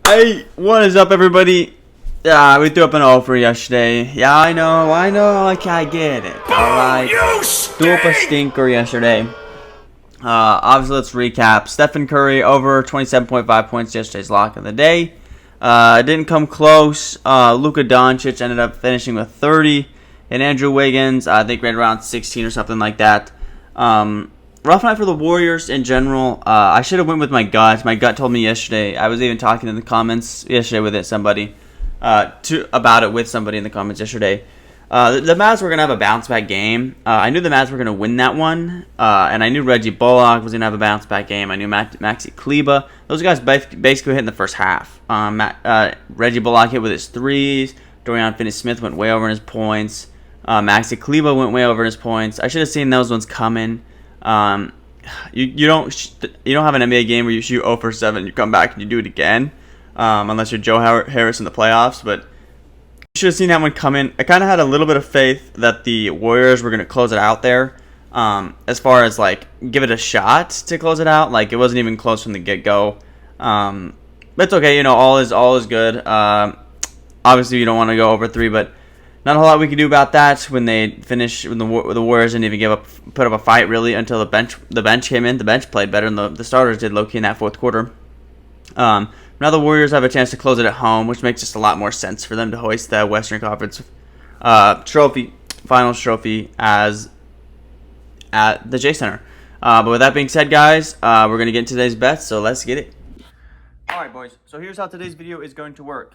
Hey, what is up, everybody? Yeah, we threw up an offer yesterday. Yeah, I know, like, I get it. Alright, threw up a stinker yesterday. Obviously, let's recap. Stephen Curry over 27.5 points, yesterday's lock of the day. Didn't come close. Luka Doncic ended up finishing with 30. And Andrew Wiggins, I think, ran around 16 or something like that. Rough night for the Warriors in general. I should have went with my gut. My gut told me yesterday. I was even talking in the comments yesterday with somebody about it with somebody in the comments yesterday. The Mavs were going to have a bounce-back game. I knew the Mavs were going to win that one, and I knew Reggie Bullock was going to have a bounce-back game. I knew Maxi Kleber. Those guys basically hit in the first half. Reggie Bullock hit with his threes. Dorian Finney-Smith went way over in his points. Maxi Kleber went way over in his points. I should have seen those ones coming. You don't have an NBA game where you shoot 0 for 7, you come back and you do it again, unless you're Joe Harris in the playoffs. But you should have seen that one coming. I kind of had a little bit of faith that the Warriors were going to close it out there. As far as like give it a shot to close it out, like it wasn't even close from the get-go. But it's okay, all is good. Obviously, you don't want to go over 3, but not a whole lot we could do about that when the Warriors didn't even put up a fight really until the bench came in. The bench played better than the starters did low-key in that fourth quarter. Now the Warriors have a chance to close it at home, which makes just a lot more sense for them to hoist the Western Conference finals trophy as at the J Center. But with that being said, guys, we're going to get into today's bets, so let's get it. All right, boys. So here's how today's video is going to work.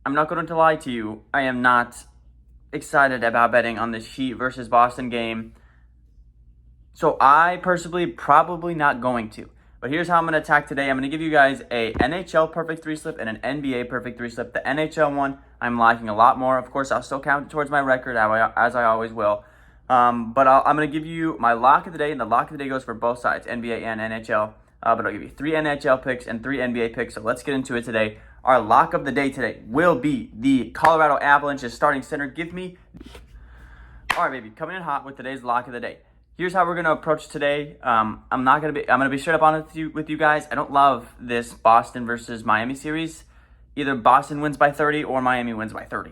I'm not going to lie to you. I am not excited about betting on this Heat versus Boston game. So I personally probably not going to. But here's how I'm going to attack today. I'm going to give you guys a NHL perfect 3-slip and an NBA perfect 3-slip. The NHL one, I'm liking a lot more. Of course, I'll still count it towards my record as I always will. But I'm going to give you my lock of the day, and the lock of the day goes for both sides, NBA and NHL. But I'll give you 3 NHL picks and 3 NBA picks. So let's get into it today. Our lock of the day today will be the Colorado Avalanche's starting center. All right, baby, coming in hot with today's lock of the day. Here's how we're gonna approach today. I'm gonna be straight up honest with you guys. I don't love this Boston versus Miami series. Either Boston wins by 30 or Miami wins by 30.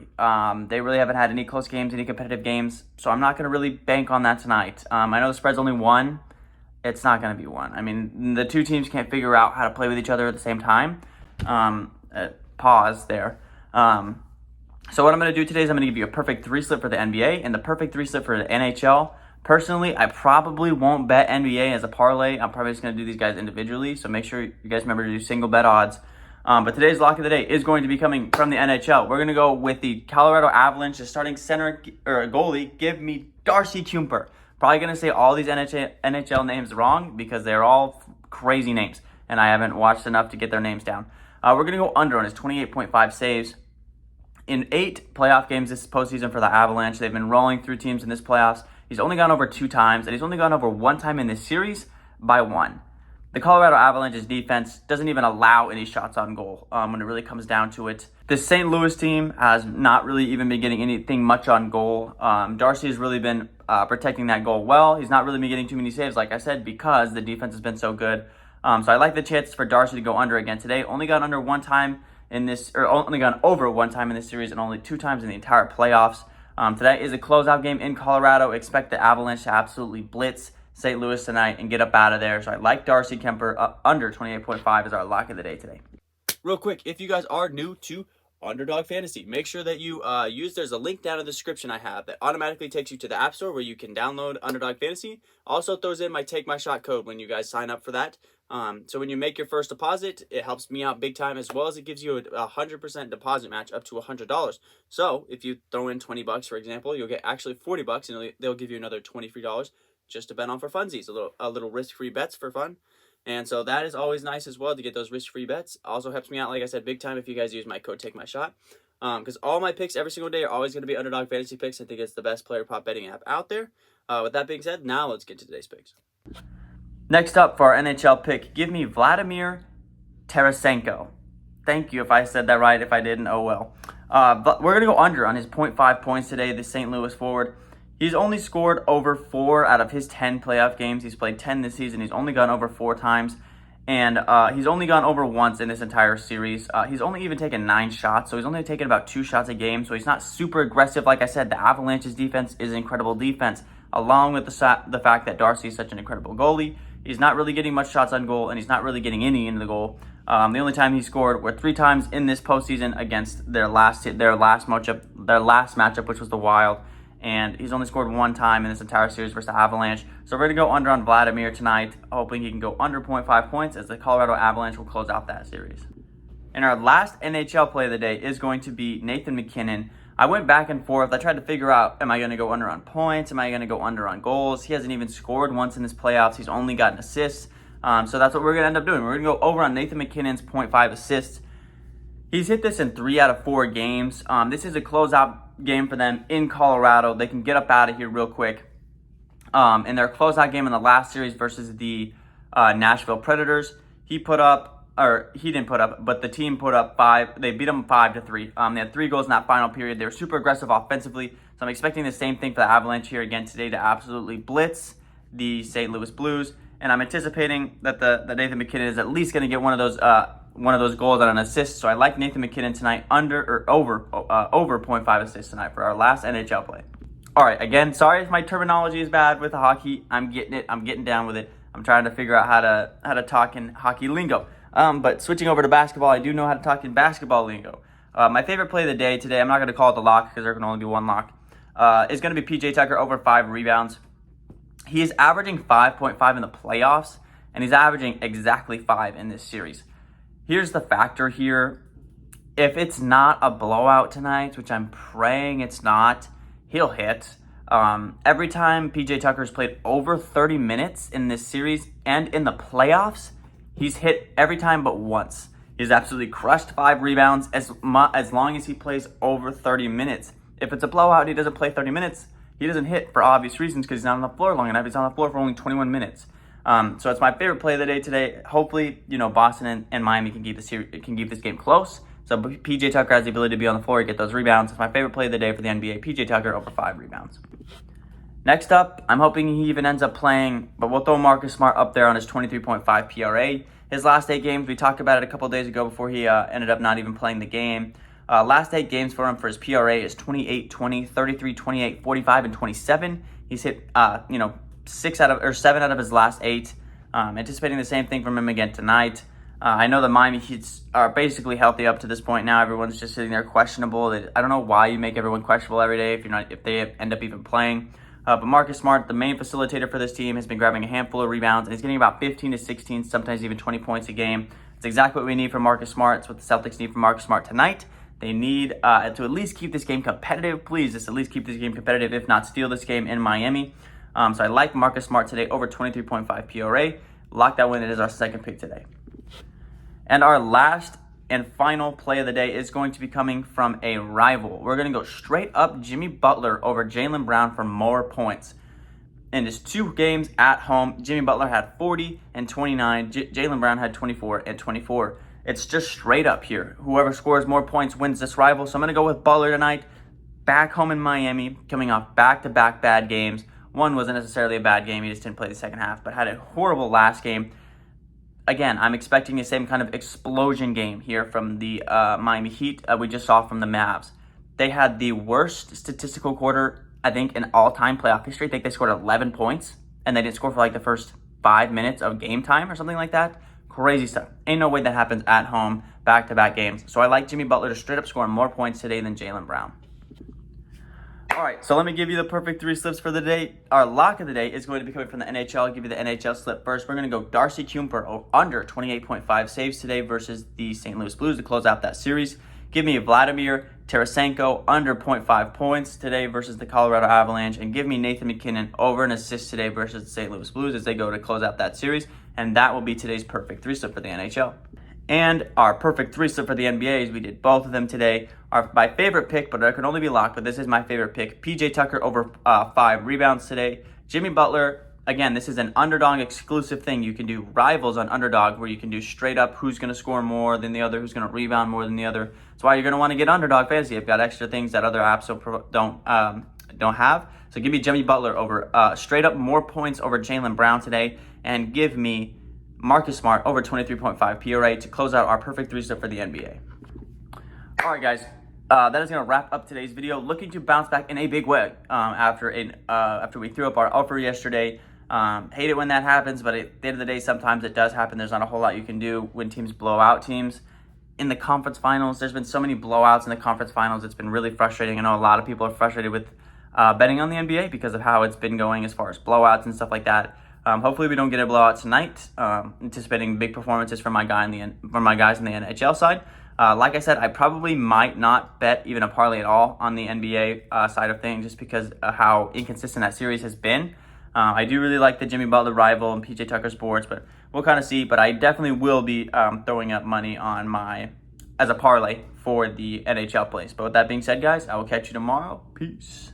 They really haven't had any close games, any competitive games, so I'm not gonna really bank on that tonight. I know the spread's only 1. It's not gonna be 1. I mean, the two teams can't figure out how to play with each other at the same time. Pause there. So what I'm going to do today is I'm going to give you a perfect 3-slip for the NBA and the perfect 3-slip for the NHL. Personally, I probably won't bet NBA as a parlay. I'm probably just going to do these guys individually, so make sure you guys remember to do single bet odds. But today's lock of the day is going to be coming from the NHL. We're going to go with the Colorado Avalanche, the starting center or goalie. Give me Darcy Kuemper. Probably going to say all these NHL names wrong because they're all crazy names, and I haven't watched enough to get their names down. We're going to go under on his 28.5 saves. In 8 playoff games this postseason for the Avalanche, they've been rolling through teams in this playoffs. He's only gone over 2 times, and he's only gone over 1 time in this series by 1. The Colorado Avalanche's defense doesn't even allow any shots on goal when it really comes down to it. The St. Louis team has not really even been getting anything much on goal. Darcy has really been protecting that goal well. He's not really been getting too many saves, like I said, because the defense has been so good. So I like the chance for Darcy to go under again today. Only got under 1 time in this, or only gone over 1 time in this series, and only 2 times in the entire playoffs. Today is a closeout game in Colorado. Expect the Avalanche to absolutely blitz St. Louis tonight and get up out of there. So I like Darcy Kuemper under 28.5 as our lock of the day today. Real quick, if you guys are new to Underdog Fantasy, make sure that you there's a link down in the description I have that automatically takes you to the App Store where you can download Underdog Fantasy. Also throws in my TAKEMYSHOT code when you guys sign up for that. So when you make your first deposit, it helps me out big time, as well as it gives you a 100% deposit match up to $100. So if you throw in $20, for example, you'll get actually $40, and they'll give you another $20 free just to bet on for funsies, a little risk-free bets for fun. And so that is always nice as well to get those risk-free bets. Also helps me out, like I said, big time if you guys use my code TAKEMYSHOT. Because all my picks every single day are always going to be Underdog Fantasy picks. I think it's the best player prop betting app out there. With that being said, now let's get to today's picks. Next up for our NHL pick, give me Vladimir Tarasenko. Thank you if I said that right. If I didn't, oh well. But we're going to go under on his 0.5 points today, the St. Louis forward. He's only scored over 4 out of his 10 playoff games. He's played 10 this season. He's only gone over 4 times. And he's only gone over once in this entire series. He's only even taken 9 shots, so he's only taken about 2 shots a game. So he's not super aggressive. Like I said, the Avalanche's defense is an incredible defense, along with the fact that Darcy is such an incredible goalie. He's not really getting much shots on goal, and he's not really getting any into the goal. The only time he scored were 3 times in this postseason against their last matchup, which was the Wild. And he's only scored 1 time in this entire series versus the Avalanche. So we're going to go under on Vladimir tonight, hoping he can go under 0.5 points as the Colorado Avalanche will close out that series. And our last NHL play of the day is going to be Nathan McKinnon. I went back and forth. I tried to figure out, am I going to go under on points? Am I going to go under on goals? He hasn't even scored once in his playoffs. He's only gotten assists. So that's what we're going to end up doing. We're going to go over on Nathan McKinnon's 0.5 assists. He's hit this in 3 out of 4 games. This is a closeout game for them in Colorado. They can get up out of here real quick. In their closeout game in the last series versus the Nashville Predators, he didn't put up, but the team put up 5. They beat them 5-3. They had 3 goals in that final period. They were super aggressive offensively. So I'm expecting the same thing for the Avalanche here again today to absolutely blitz the St. Louis Blues. And I'm anticipating that the Nathan McKinnon is at least going to get one of those goals on an assist. So I like Nathan McKinnon tonight over 0.5 assists tonight for our last NHL play. All right, again, sorry if my terminology is bad with the hockey. I'm getting it. I'm getting down with it. I'm trying to figure out how to talk in hockey lingo. But switching over to basketball, I do know how to talk in basketball lingo. My favorite play of the day today, I'm not going to call it the lock because there can only be one lock, is going to be PJ Tucker over 5 rebounds. He is averaging 5.5 in the playoffs, and he's averaging exactly 5 in this series. Here's the factor here. If it's not a blowout tonight, which I'm praying it's not, he'll hit. Every time PJ Tucker's played over 30 minutes in this series and in the playoffs, he's hit every time but once. He's absolutely crushed 5 rebounds as long as he plays over 30 minutes. If it's a blowout and he doesn't play 30 minutes, he doesn't hit for obvious reasons because he's not on the floor long enough. He's on the floor for only 21 minutes. So it's my favorite play of the day today. Hopefully, Boston and Miami can keep this game close. So PJ Tucker has the ability to be on the floor and get those rebounds. It's my favorite play of the day for the NBA. PJ Tucker over 5 rebounds. Next up, I'm hoping he even ends up playing, but we'll throw Marcus Smart up there on his 23.5 PRA. His last 8 games, we talked about it a couple days ago before he ended up not even playing the game. Last 8 games for him for his PRA is 28, 20, 33, 28, 45, and 27. He's hit 7 out of his last 8. Anticipating the same thing from him again tonight. I know the Miami Heat are basically healthy up to this point now. Everyone's just sitting there questionable. I don't know why you make everyone questionable every day if they end up even playing. But Marcus Smart, the main facilitator for this team, has been grabbing a handful of rebounds, and he's getting about 15 to 16, sometimes even 20 points a game. It's exactly what we need from Marcus Smart. It's what the Celtics need from Marcus Smart tonight. They need to at least keep this game competitive. Please, just at least keep this game competitive, if not steal this game in Miami. So I like Marcus Smart today over 23.5 PRA. Lock that win. It is our second pick today. And our last and final play of the day is going to be coming from a rival. We're going to go straight up Jimmy Butler over Jaylen Brown for more points. In his 2 games at home, Jimmy Butler had 40 and 29. Jaylen Brown had 24 and 24. It's just straight up here. Whoever scores more points wins this rival. So I'm going to go with Butler tonight. Back home in Miami, coming off back-to-back bad games. One wasn't necessarily a bad game. He just didn't play the second half, but had a horrible last game. Again, I'm expecting the same kind of explosion game here from the Miami Heat we just saw from the Mavs. They had the worst statistical quarter, I think, in all-time playoff history. I think they scored 11 points, and they didn't score for like the first 5 minutes of game time or something like that. Crazy stuff. Ain't no way that happens at home, back-to-back games. So I like Jimmy Butler to straight up score more points today than Jaylen Brown. All right, so let me give you the perfect 3 slips for the day. Our lock of the day is going to be coming from the NHL. I'll give you the NHL slip first. We're going to go Darcy Kuemper under 28.5 saves today versus the St. Louis Blues to close out that series. Give me Vladimir Tarasenko under 0.5 points today versus the Colorado Avalanche. And give me Nathan McKinnon over an assist today versus the St. Louis Blues as they go to close out that series. And that will be today's perfect 3 slip for the NHL. And our perfect 3 slip for the NBA is we did both of them today. My favorite pick, but it can only be locked, but this is my favorite pick. PJ Tucker over 5 rebounds today. Jimmy Butler, again, this is an Underdog exclusive thing. You can do rivals on Underdog where you can do straight up who's going to score more than the other, who's going to rebound more than the other. That's why you're going to want to get Underdog Fantasy. I've got extra things that other apps don't have. So give me Jimmy Butler over straight up more points over Jaylen Brown today, and give me Marcus Smart over 23.5 PRA to close out our perfect three-slip for the NBA. All right, guys. That is going to wrap up today's video. Looking to bounce back in a big way after we threw up our offer yesterday. Hate it when that happens, but at the end of the day, sometimes it does happen. There's not a whole lot you can do when teams blow out teams. In the conference finals, there's been so many blowouts in the conference finals. It's been really frustrating. I know a lot of people are frustrated with betting on the NBA because of how it's been going as far as blowouts and stuff like that. Hopefully we don't get a blowout tonight. Anticipating big performances from my guys in the NHL side. Like I said, I probably might not bet even a parlay at all on the NBA side of things just because of how inconsistent that series has been. I do really like the Jimmy Butler rival and PJ Tucker sports, but we'll kind of see. But I definitely will be throwing up money on as a parlay for the NHL plays. But with that being said, guys, I will catch you tomorrow. Peace.